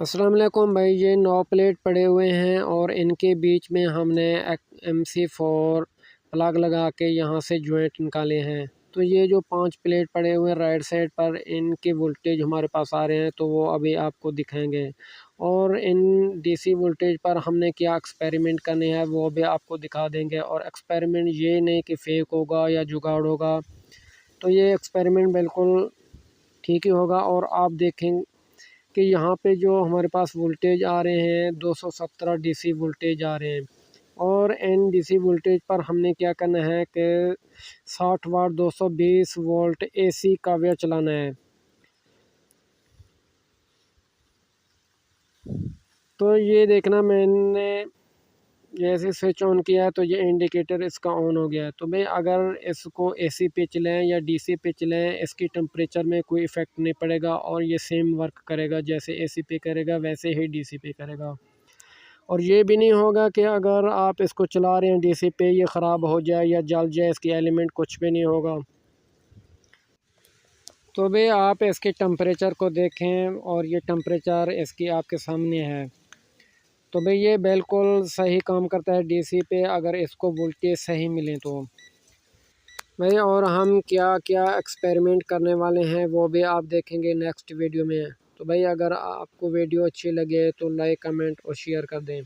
अस्सलाम वालेकुम भाई, ये 9 प्लेट पड़े हुए हैं और इनके बीच में हमने MC4 प्लग लगा के यहाँ से जॉइंट निकाले हैं। तो ये जो 5 प्लेट पड़े हुए हैं राइट साइड पर, इनके वोल्टेज हमारे पास आ रहे हैं, तो वो अभी आपको दिखाएंगे। और इन DC वोल्टेज पर हमने क्या एक्सपेरिमेंट करने हैं वो भी आपको दिखा देंगे। और एक्सपेरिमेंट ये नहीं कि फेक होगा या जुगाड़ होगा, तो ये एक्सपेरिमेंट बिल्कुल ठीक ही होगा। और आप देखें कि यहाँ पे जो हमारे पास वोल्टेज आ रहे हैं 217 DC वोल्टेज आ रहे हैं। और इन DC वोल्टेज पर हमने क्या करना है कि 60 वाट 220 वोल्ट AC का वेव चलाना है। तो ये देखना, मैंने जैसे स्विच ऑन किया है तो ये इंडिकेटर इसका ऑन हो गया है। तो भाई अगर इसको AC पे चलाएं या DC पे चलाएं, इसकी टेम्परेचर में कोई इफ़ेक्ट नहीं पड़ेगा और ये सेम वर्क करेगा। जैसे AC पे करेगा वैसे ही DC पे करेगा। और ये भी नहीं होगा कि अगर आप इसको चला रहे हैं DC पे ये ख़राब हो जाए या जल जाए, इसकी एलिमेंट कुछ भी नहीं होगा। तो भाई आप इसके टेम्परेचर को देखें और ये टेम्परेचर इसकी आपके सामने है। तो भाई ये बिल्कुल सही काम करता है DC पे, अगर इसको वोल्टेज सही मिले तो भाई। और हम क्या क्या एक्सपेरिमेंट करने वाले हैं वो भी आप देखेंगे नेक्स्ट वीडियो में। तो भाई अगर आपको वीडियो अच्छी लगे तो लाइक, कमेंट और शेयर कर दें।